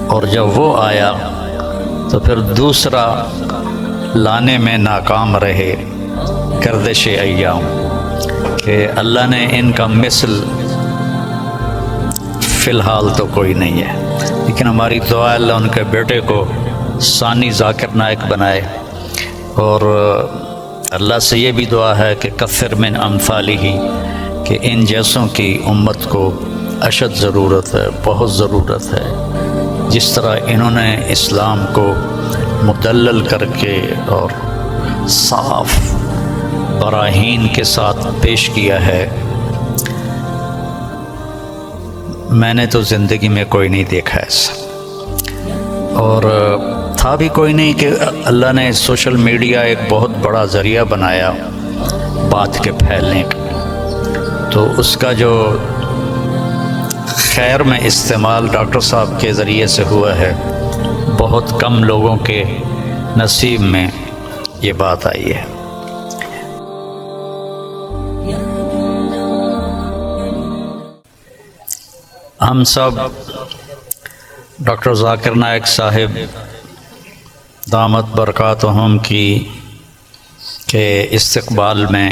اور جب وہ آیا تو پھر دوسرا لانے میں ناکام رہے گردش ایام، کہ اللہ نے ان کا مثل فی الحال تو کوئی نہیں ہے، لیکن ہماری دعا اللہ ان کے بیٹے کو ثانی ذاکر نائک بنائے، اور اللہ سے یہ بھی دعا ہے کہ کثر من امثالہ، کہ ان جیسوں کی امت کو اشد ضرورت ہے، بہت ضرورت ہے۔ جس طرح انہوں نے اسلام کو مدلل کر کے اور صاف براہین کے ساتھ پیش کیا ہے، میں نے تو زندگی میں کوئی نہیں دیکھا ایسا، اور تھا بھی کوئی نہیں کہ اللہ نے سوشل میڈیا ایک بہت بڑا ذریعہ بنایا بات کے پھیلنے کا، تو اس کا جو خیر میں استعمال ڈاکٹر صاحب کے ذریعے سے ہوا ہے، بہت کم لوگوں کے نصیب میں یہ بات آئی ہے۔ ہم سب ڈاکٹر ذاکر نائک صاحب دامت برکاتہم کی کے استقبال میں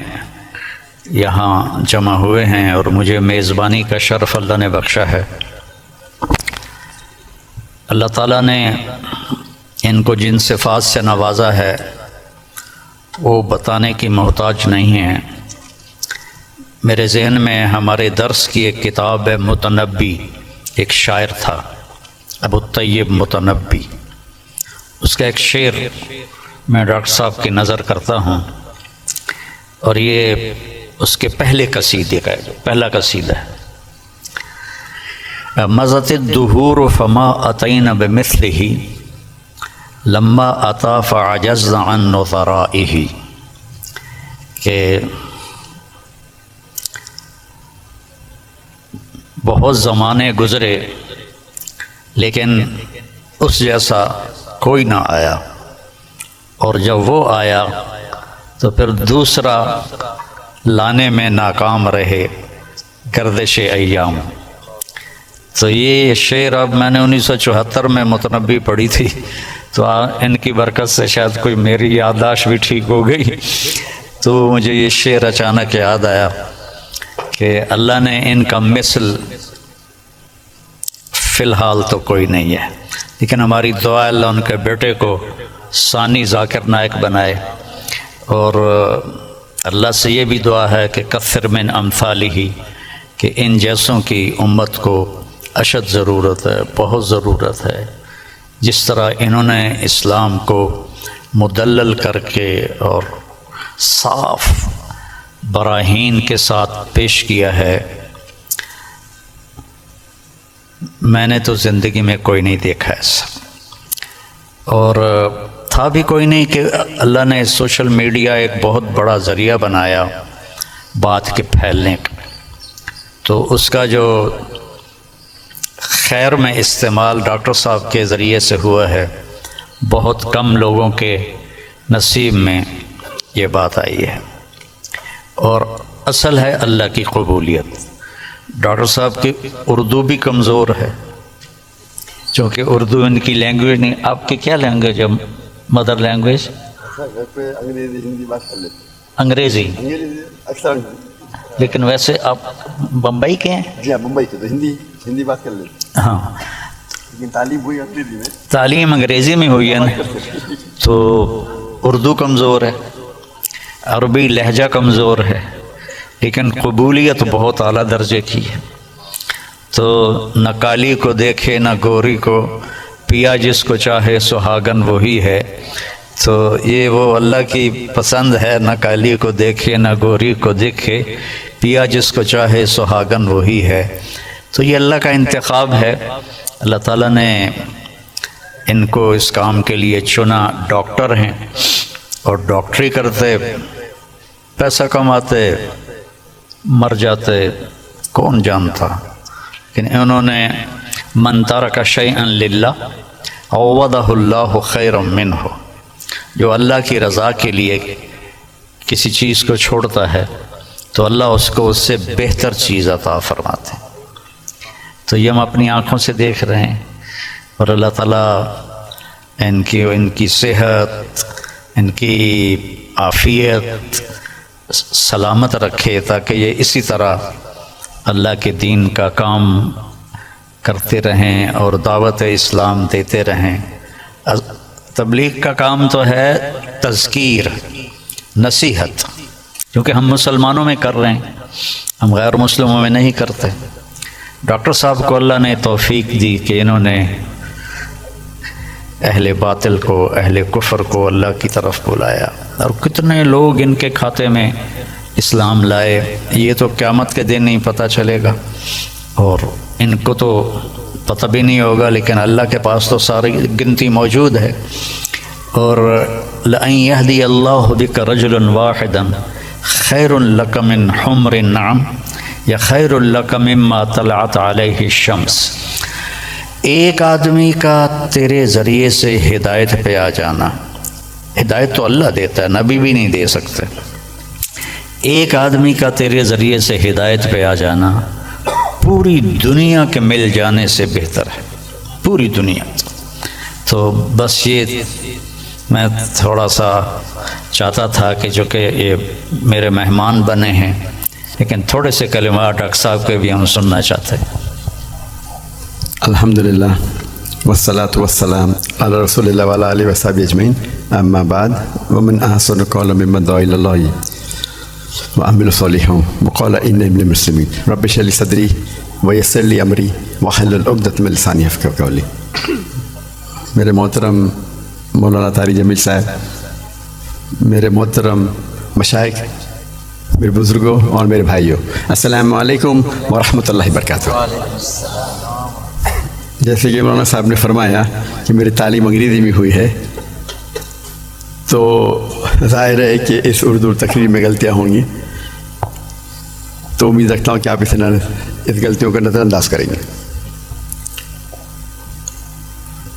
یہاں جمع ہوئے ہیں، اور مجھے میزبانی کا شرف اللہ نے بخشا ہے۔ اللہ تعالیٰ نے ان کو جن صفات سے نوازا ہے وہ بتانے کی محتاج نہیں ہے۔ میرے ذہن میں ہمارے درس کی ایک کتاب ہے متنبی، ایک شاعر تھا ابو الطیب متنبی، اس کا ایک شعر میں ڈاکٹر صاحب کی نظر کرتا ہوں، اور یہ اس کے پہلے قصیدے کا ہے، پہلا قصیدہ ہے۔ مضت الدہور فما اتینا بمثلہ لما اتا فعجزنا عن نظرائہ، کہ بہت زمانے گزرے لیکن اس جیسا کوئی نہ آیا، اور جب وہ آیا تو پھر دوسرا لانے میں ناکام رہے گردش ایام۔ تو یہ شعر اب میں نے 1974 میں متنبی پڑھی تھی، تو ان کی برکت سے شاید کوئی میری یادداشت بھی ٹھیک ہو گئی، تو مجھے یہ شعر اچانک یاد آیا کہ اللہ نے ان کا مثل فی الحال تو کوئی نہیں ہے، لیکن ہماری دعا اللہ ان کے بیٹے کو ثانی ذاکر نائک بنائے، اور اللہ سے یہ بھی دعا ہے کہ کثر من امثالہ، کہ ان جیسوں کی امت کو اشد ضرورت ہے، بہت ضرورت ہے۔ جس طرح انہوں نے اسلام کو مدلل کر کے اور صاف براہین کے ساتھ پیش کیا ہے، میں نے تو زندگی میں کوئی نہیں دیکھا ایسا، اور تھا بھی کوئی نہیں کہ اللہ نے سوشل میڈیا ایک بہت بڑا ذریعہ بنایا بات کے پھیلنے کا، تو اس کا جو خیر میں استعمال ڈاکٹر صاحب کے ذریعے سے ہوا ہے، بہت کم لوگوں کے نصیب میں یہ بات آئی ہے، اور اصل ہے اللہ کی قبولیت۔ ڈاکٹر صاحب کی اردو بھی کمزور ہے، چونکہ اردو ان کی لینگویج نہیں۔ آپ کی کیا لینگویج ہے مدر لینگویج؟ انگریزی ہندی بات کر لیتے انگریزی، اکثر۔ لیکن ویسے آپ بمبئی کے ہیں؟ جی ہاں، ممبئی سے، تو ہندی بات کر لیتے، ہاں، لیکن تعلیم ہوئی انگریزی میں۔ تعلیم انگریزی میں ہوئی ہے نا، تو اردو کمزور ہے، عربی لہجہ کمزور ہے، لیکن قبولیت بہت اعلیٰ درجے کی ہے۔ تو نہ کالی کو دیکھے نہ گوری کو، پیا جس کو چاہے سہاگن وہی ہے۔ تو یہ وہ اللہ کی پسند ہے، نہ کالی کو دیکھے نہ گوری کو دیکھے، پیا جس کو چاہے سہاگن وہی ہے۔ تو یہ اللہ کا انتخاب ہے، اللہ تعالیٰ نے ان کو اس کام کے لیے چنا۔ ڈاکٹر ہیں اور ڈاکٹری کرتے، پیسہ کماتے، مر جاتے، کون جانتا، لیکن انہوں نے من ترک شیئا للہ عوضہ اللہ خیرا منہ، جو اللہ کی رضا کے لیے کسی چیز کو چھوڑتا ہے تو اللہ اس کو اس سے بہتر چیز عطا فرماتے ہیں۔ تو یہ ہم اپنی آنکھوں سے دیکھ رہے ہیں، اور اللہ تعالیٰ ان کی صحت، ان کی عافیت سلامت رکھے، تاکہ یہ اسی طرح اللہ کے دین کا کام کرتے رہیں اور دعوت اسلام دیتے رہیں۔ تبلیغ کا کام تو ہے تذکیر، نصیحت، کیونکہ ہم مسلمانوں میں کر رہے ہیں، ہم غیر مسلموں میں نہیں کرتے۔ ڈاکٹر صاحب کو اللہ نے توفیق دی کہ انہوں نے اہل باطل کو، اہل کفر کو اللہ کی طرف بلایا، اور کتنے لوگ ان کے کھاتے میں اسلام لائے، یہ تو قیامت کے دن نہیں پتہ چلے گا، اور ان کو تو پتہ بھی نہیں ہوگا، لیکن اللہ کے پاس تو ساری گنتی موجود ہے۔ اور لَأَن يَهْدِيَ اللَّهُ بِكَ رَجُلًا وَاحِدًا خَيْرٌ لَكَ مِنْ حُمْرِ النَّعَمِ یا خَيْرٌ لَكَ مِمَّا طَلَعَتْ عَلَيْهِ الشَّمْسُ۔ ایک آدمی کا تیرے ذریعے سے ہدایت پہ آ جانا، ہدایت تو اللہ دیتا ہے، نبی بھی نہیں دے سکتے، ایک آدمی کا تیرے ذریعے سے ہدایت پہ آ جانا پوری دنیا کے مل جانے سے بہتر ہے، پوری دنیا۔ تو بس یہ میں تھوڑا سا چاہتا تھا کہ جو کہ یہ میرے مہمان بنے ہیں، لیکن تھوڑے سے کلمات ڈاکٹر صاحب کے بھی ہم سننا چاہتے ہیں۔ الحمدللہ والصلاة والسلام علی رسول اللہ وعلی آلہ وصحبہ اجمعین، اما بعد، ومن احسن قولا ممن دعا الی اللہ وعمل صالحا وقال انی من المسلمین، رب اشرح لی صدری ویسر لی امری واحلل عقدۃ من لسانی یفقہوا قولی۔ میرے محترم مولانا طارق جمیل صاحب، میرے محترم مشائخ، میرے بزرگوں اور میرے بھائیوں، السلام علیکم ورحمۃ اللہ وبرکاتہ۔ جیسے کہ مولانا صاحب نے فرمایا کہ میری تعلیم انگریزی میں ہوئی ہے، تو ظاہر ہے کہ اس اردو تقریر میں غلطیاں ہوں گی، تو امید رکھتا ہوں کہ آپ اس غلطیوں کا نظر انداز کریں گے۔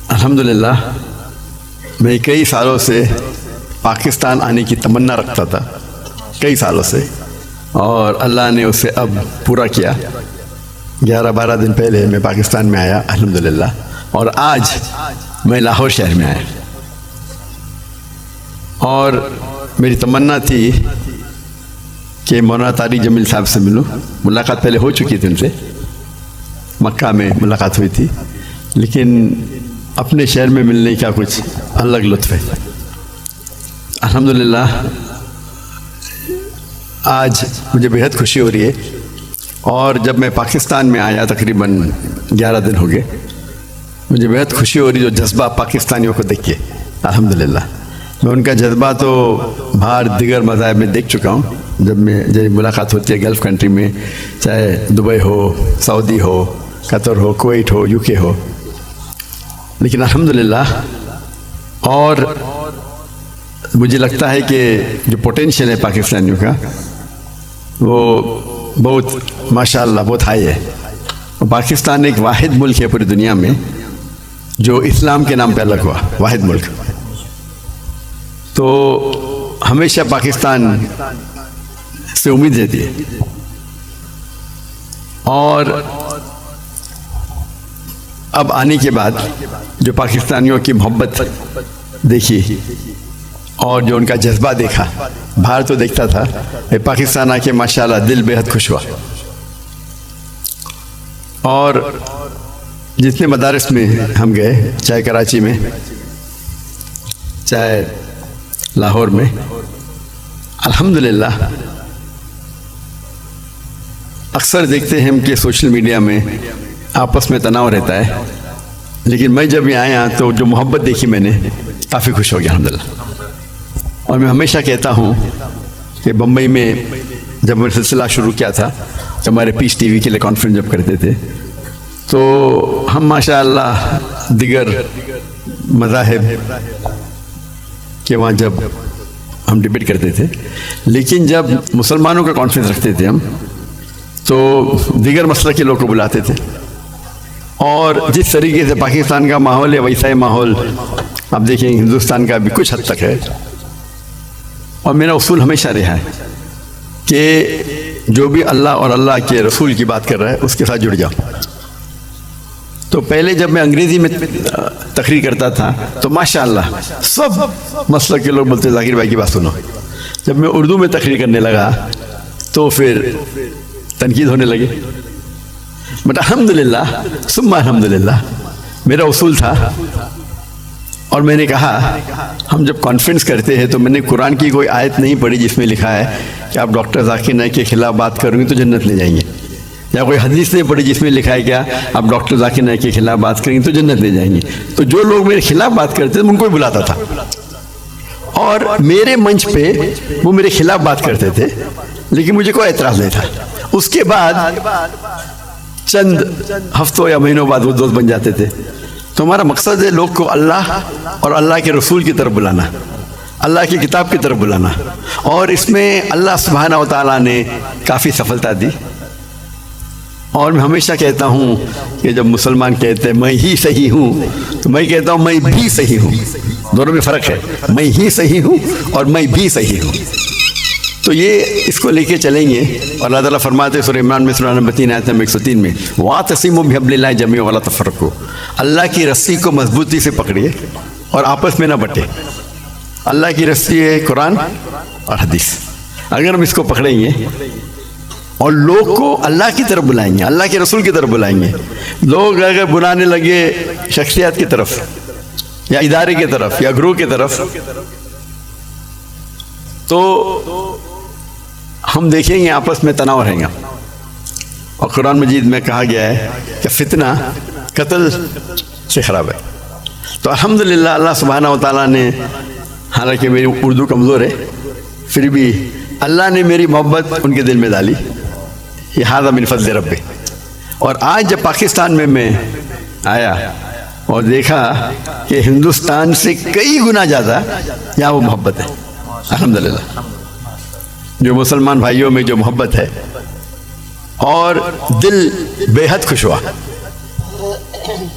الحمدللہ میں کئی سالوں سے پاکستان آنے کی تمنا رکھتا تھا، کئی سالوں سے، اور اللہ نے اسے اب پورا کیا۔ 11-12 دن پہلے میں پاکستان میں آیا الحمدللہ، اور آج میں لاہور شہر میں آیا، اور میری تمنا تھی کہ مولانا طارق جمیل صاحب سے ملوں۔ ملاقات پہلے ہو چکی تھی ان سے، مکہ میں ملاقات ہوئی تھی، لیکن اپنے شہر میں ملنے کا کچھ الگ لطف ہے۔ الحمدللہ آج مجھے بہت خوشی ہو رہی ہے، اور جب میں پاکستان میں آیا تقریباً 11 دن ہو گئے، مجھے بہت خوشی ہو رہی جو جذبہ پاکستانیوں کو دیکھ کے۔ الحمدللہ میں ان کا جذبہ تو باہر دیگر مذاہب میں دیکھ چکا ہوں، جب ملاقات ہوتی ہے گلف کنٹری میں، چاہے Dubai who, Saudi who, Qatar who, Kuwait who, you کے ہو، لیکن الحمدللہ، اور مجھے لگتا ہے کہ جو پوٹینشیل ہے پاکستانیوں کا وہ بہت ماشاءاللہ بہت ہائی ہے۔ پاکستان ایک واحد ملک ہے پوری دنیا میں جو اسلام کے نام پہ الگ ہوا، واحد ملک۔ تو ہمیشہ پاکستان سے امید رہتی ہے، اور اب آنے کے بعد جو پاکستانیوں کی محبت دیکھی اور جو ان کا جذبہ دیکھا، باہر تو دیکھتا تھا، پاکستان آ کے ماشاءاللہ دل بہت خوش ہوا۔ اور جتنے مدارس میں ہم گئے، چاہے کراچی میں، چاہے لاہور میں، الحمدللہ اکثر دیکھتے ہیں ہم کہ سوشل میڈیا میں آپس میں تناؤ رہتا ہے، لیکن میں جب یہاں آیا تو جو محبت دیکھی میں نے، کافی خوش ہو گیا الحمدللہ۔ اور میں ہمیشہ کہتا ہوں کہ بمبئی میں جب میں سلسلہ شروع کیا تھا، جب ہمارے پیس ٹی وی کے لیے کانفرنس جب کرتے تھے، تو ہم ماشاءاللہ دیگر مذاہب کہ وہاں جب ہم ڈبیٹ کرتے تھے، لیکن جب مسلمانوں کا کانفرنس رکھتے تھے ہم، تو دیگر مسلک کے لوگ کو بلاتے تھے، اور جس طریقے سے پاکستان کا ماحول ہے ویسا ہی ماحول آپ دیکھیں ہندوستان کا بھی کچھ حد تک ہے۔ اور میرا اصول ہمیشہ رہا ہے کہ جو بھی اللہ اور اللہ کے رسول کی بات کر رہا ہے اس کے ساتھ جڑ جاؤ۔ تو پہلے جب میں انگریزی میں تقریر کرتا تھا تو ماشاءاللہ سب مسلک کے لوگ بولتے ذاکر بھائی کی بات سنو. جب میں اردو میں تقریر کرنے لگا تو پھر تنقید ہونے لگے. بٹ الحمدللہ ثم الحمدللہ میرا اصول تھا اور میں نے کہا ہم جب کانفرنس کرتے ہیں تو میں نے قرآن کی کوئی آیت نہیں پڑھی جس میں لکھا ہے کہ آپ ڈاکٹر ذاکر نائک کے خلاف بات کریں گے تو جنت لے جائیں گے, یا کوئی حدیث نہیں پڑھی جس میں لکھا ہے کیا آپ ڈاکٹر ذاکر نائک کے خلاف بات کریں گے تو جنت لے جائیں گے. تو جو لوگ میرے خلاف بات کرتے تھے ان کو بھی بلاتا تھا اور میرے منچ پہ وہ میرے خلاف بات کرتے تھے لیکن مجھے کوئی اعتراض نہیں تھا. اس کے بعد چند ہفتوں یا مہینوں بعد وہ دوست بن جاتے تھے. تو ہمارا مقصد ہے لوگ کو اللہ اور اللہ کے رسول کی طرف بلانا, اللہ کی کتاب کی طرف بلانا, اور اس میں اللہ سبحانہ و تعالیٰ نے کافی سفلتا دی. اور میں ہمیشہ کہتا ہوں کہ جب مسلمان کہتے ہیں میں ہی صحیح ہوں تو میں کہتا ہوں میں بھی صحیح ہوں. دونوں میں فرق ہے, میں ہی صحیح ہوں اور میں بھی صحیح ہوں. تو یہ اس کو لے کے چلیں گے. اور اللہ تعالیٰ فرماتے ہیں سورہ عمران میں سورہ نمبر 3 آیت نمبر 103 میں وَاعْتَصِمُوا بِحَبْلِ اللَّهِ جَمِيعًا وَلَا تَفَرَّقُوا, اللہ کی رسی کو مضبوطی سے پکڑیے اور آپس میں نہ بٹے. اللہ کی رسی ہے قرآن اور حدیث. اگر ہم اس کو پکڑیں گے اور لوگ کو اللہ کی طرف بلائیں گے, اللہ کے رسول کی طرف بلائیں گے, لوگ اگر بلانے لگے شخصیات کی طرف یا ادارے کی طرف یا گروہ کی طرف تو ہم دیکھیں گے آپس میں تناؤ رہیں گا. اور قرآن مجید میں کہا گیا ہے کہ فتنہ قتل سے خراب ہے. تو الحمدللہ اللہ سبحانہ و تعالیٰ نے, حالانکہ میری اردو کمزور ہے پھر بھی اللہ نے میری محبت ان کے دل میں ڈالی. یہ ھذا من فضل ربی. اور آج جب پاکستان میں آیا اور دیکھا کہ ہندوستان سے کئی گنا زیادہ یہاں وہ محبت ہے الحمدللہ, جو مسلمان بھائیوں میں جو محبت ہے, اور دل بے حد خوش ہوا.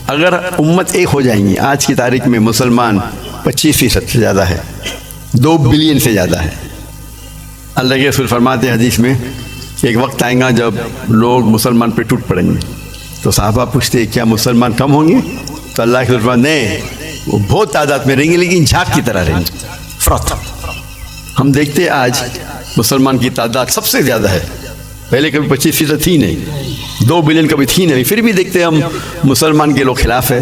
اگر امت ایک ہو جائیں گی, آج کی تاریخ میں مسلمان 25% سے زیادہ ہے, 2 بلین سے زیادہ ہے. اللہ کے رسول فرماتے ہیں حدیث میں کہ ایک وقت آئے گا جب لوگ مسلمان پہ ٹوٹ پڑیں گے. تو صحابہ پوچھتے کیا مسلمان کم ہوں گے؟ تو اللہ کے رسول فرماتے ہیں نہیں, وہ بہت تعداد میں رہیں گے لیکن جھاگ کی طرح رہیں گے. فرات ہم دیکھتے ہیں آج مسلمان کی تعداد سب سے زیادہ ہے. پہلے کبھی 25% تھی نہیں, 2 بلین کبھی تھی نہیں, پھر بھی دیکھتے ہم مسلمان کے لوگ خلاف ہے.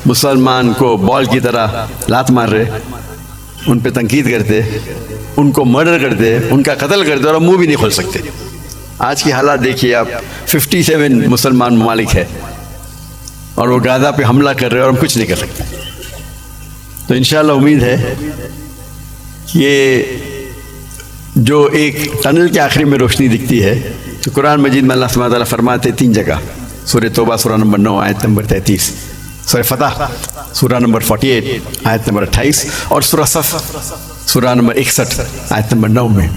مسلمان کو بال کی طرح لات مار رہے, ان پہ تنقید کرتے, ان کو مرڈر کرتے, ان کا قتل کرتے, اور منہ بھی نہیں کھول سکتے. آج کی حالات دیکھیے آپ, 57 مسلمان ممالک ہے اور وہ غزہ پہ حملہ کر رہے اور ہم کچھ نہیں کر سکتے. تو انشاءاللہ امید ہے یہ جو ایک ٹنل کے آخری میں روشنی دکھتی ہے, تو قرآن مجید میں اللہ سبحانہ تعالیٰ فرماتے 3 جگہ, سورہ توبہ سورہ نمبر 9 آیت نمبر 33, سورہ فتح سورہ نمبر 48 آیت نمبر 28, اور سورہ صف سورہ نمبر 61 آیت نمبر 9 میں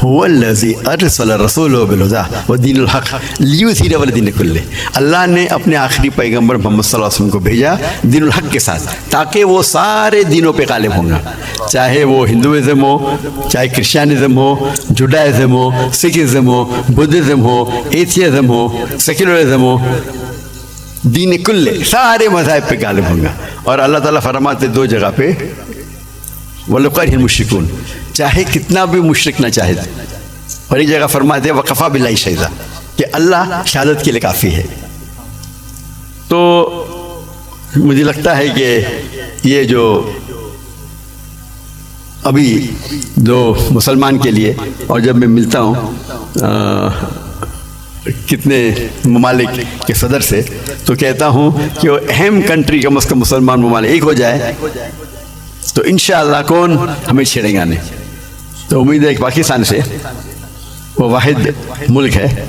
هو الذی ارسل رسولہ بالہدی ودین الحق لیظہرہ علی الدین کلہ. اللہ نے اپنے آخری پیغمبر محمد صلی اللہ علیہ وسلم کو بھیجا دین الحق کے ساتھ تاکہ وہ سارے دینوں پہ غالب ہوں گا, چاہے وہ ہندوازم ہو, چاہے کرسچینزم ہو, جوڈائزم ہو, سکھزم ہو, بدھزم ہو, ایتھیزم ہو, سیکولرزم ہو, دین کلے سارے مذاہب پہ غالب ہوں گا. اور اللہ تعالیٰ فرماتے 2 جگہ پہ وَلَوْ كَرِهَ الْمُشْرِكُونَ, چاہے کتنا بھی مشرک نہ چاہے. اور ایک جگہ فرماتے وَكَفَى بِاللَّهِ شَهِيدًا, کہ اللہ شہادت کے لیے کافی ہے. تو مجھے لگتا ہے کہ یہ جو ابھی جو مسلمان کے لیے, اور جب میں ملتا ہوں کتنے ممالک کے صدر سے, تو کہتا ہوں کہ وہ اہم کنٹری کم از کم مسلمان ممالک ایک ہو جائے تو انشاءاللہ کون ہمیں چھیڑیں گا نہیں. تو امید ہے کہ پاکستان سے وہ واحد ملک ہے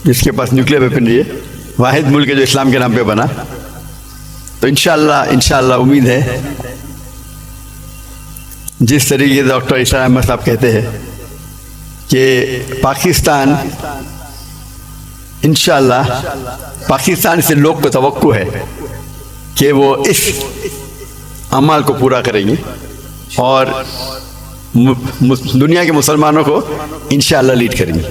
جس کے پاس نیوکلیئر ویپنری ہے, واحد ملک ہے جو اسلام کے نام پہ بنا. تو انشاءاللہ امید ہے جس طریقے سے ڈاکٹر عیسیٰ احمد صاحب کہتے ہیں کہ پاکستان انشاءاللہ پاکستان سے لوگ کو توقع ہے کہ وہ اس اعمال کو پورا کریں گے اور دنیا کے مسلمانوں کو انشاءاللہ لیڈ کریں گے.